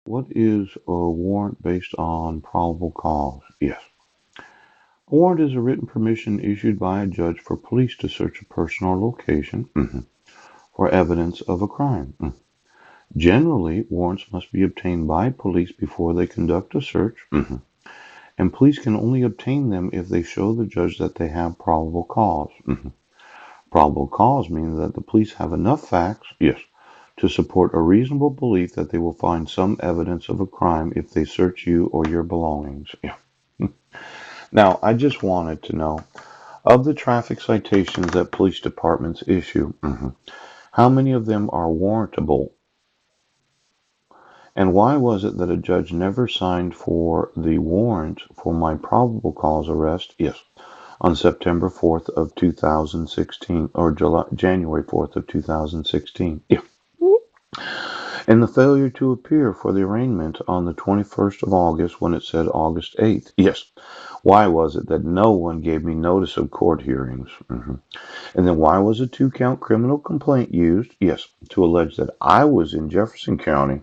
What is a warrant based on probable cause? Yes. A warrant is a written permission issued by a judge for police to search a person or location for evidence of a crime. Generally, warrants must be obtained by police before they conduct a search, and police can only obtain them if they show the judge that they have probable cause. Probable cause means that the police have enough facts, yes, to support a reasonable belief that they will find some evidence of a crime if they search you or your belongings. Yeah. Now, I just wanted to know, of the traffic citations that police departments issue, how many of them are warrantable? And why was it that a judge never signed for the warrant for my probable cause arrest? Yes, on September 4th of 2016 or January 4th of 2016. Yeah. And the failure to appear for the arraignment on the 21st of August when it said August 8th. Yes. Why was it that no one gave me notice of court hearings? And then why was a 2-count criminal complaint used? Yes, to allege that I was in Jefferson County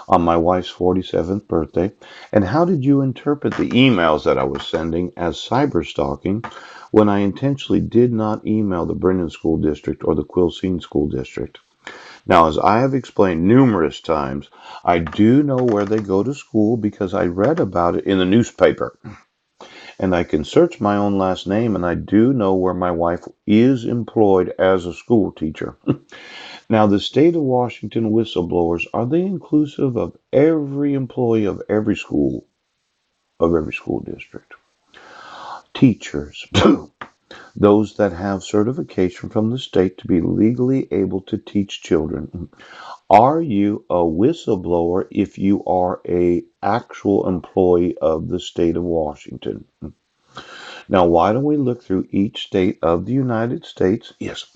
on my wife's 47th birthday. And how did you interpret the emails that I was sending as cyber stalking when I intentionally did not email the Brennan School District or the Quilcene School District? Now, as I have explained numerous times, I do know where they go to school because I read about it in the newspaper. And I can search my own last name, and I do know where my wife is employed as a school teacher. Now, the state of Washington whistleblowers, are they inclusive of every employee of every school district? Teachers, those that have certification from the state to be legally able to teach children. Are you a whistleblower if you are a actual employee of the state of Washington? Now, why don't we look through each state of the United States? Yes.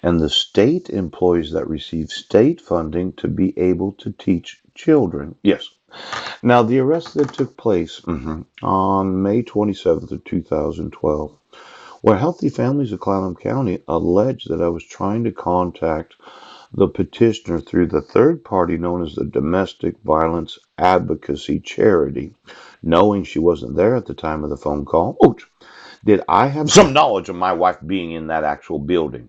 And the state employees that receive state funding to be able to teach children. Yes. Now, the arrest that took place on May 27th of 2012, where Healthy Families of Clallam County alleged that I was trying to contact the petitioner through the third party known as the Domestic Violence Advocacy Charity, knowing she wasn't there at the time of the phone call. Ouch. Did I have some knowledge of my wife being in that actual building?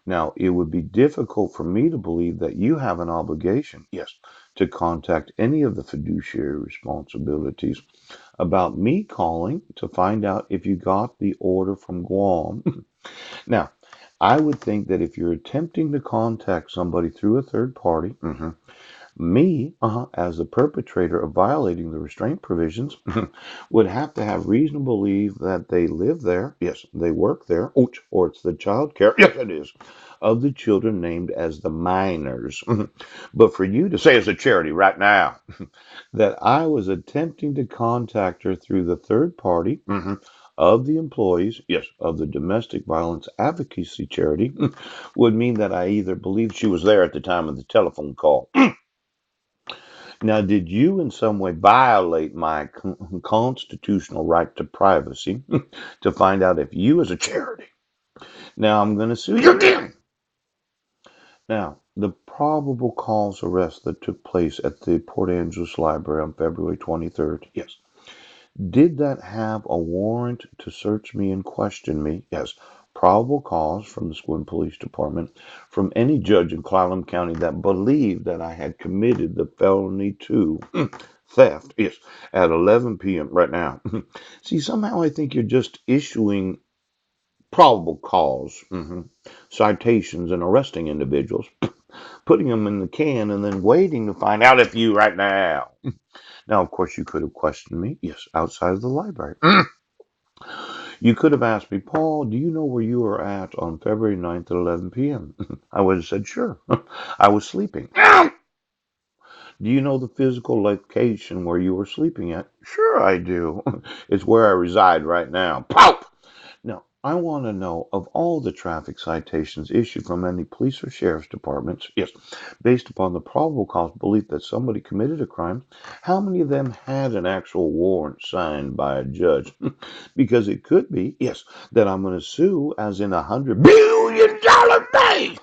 Now, it would be difficult for me to believe that you have an obligation, yes, to contact any of the fiduciary responsibilities about me calling to find out if you got the order from Guam. Now, I would think that if you're attempting to contact somebody through a third party, me, as the perpetrator of violating the restraint provisions, would have to have reason to believe that they live there, yes, they work there, or it's the child care, yes, it is, of the children named as the minors. But for you to say as a charity right now that I was attempting to contact her through the third party, of the employees, yes, of the Domestic Violence Advocacy Charity, would mean that I either believed she was there at the time of the telephone call. Now, did you in some way violate my constitutional right to privacy to find out if you as a charity? Now, I'm going to sue you again. Now, the probable cause arrest that took place at the Port Angeles Library on February 23rd, yes. Did that have a warrant to search me and question me? Yes. Probable cause from the Sequim Police Department, from any judge in Clallam County that believed that I had committed the felony to theft, yes, at 11 p.m. right now. See, somehow I think you're just issuing probable cause citations and arresting individuals, putting them in the can, and then waiting to find out if you right now. Now, of course, you could have questioned me, yes, outside of the library. You could have asked me, Paul, do you know where you were at on February 9th at 11 p.m.? I would have said, sure. I was sleeping. Do you know the physical location where you were sleeping at? Sure, I do. It's where I reside right now. Pow! Now, I want to know of all the traffic citations issued from any police or sheriff's departments, yes, based upon the probable cause belief that somebody committed a crime, how many of them had an actual warrant signed by a judge? Because it could be, yes, that I'm going to sue as in $100 billion day.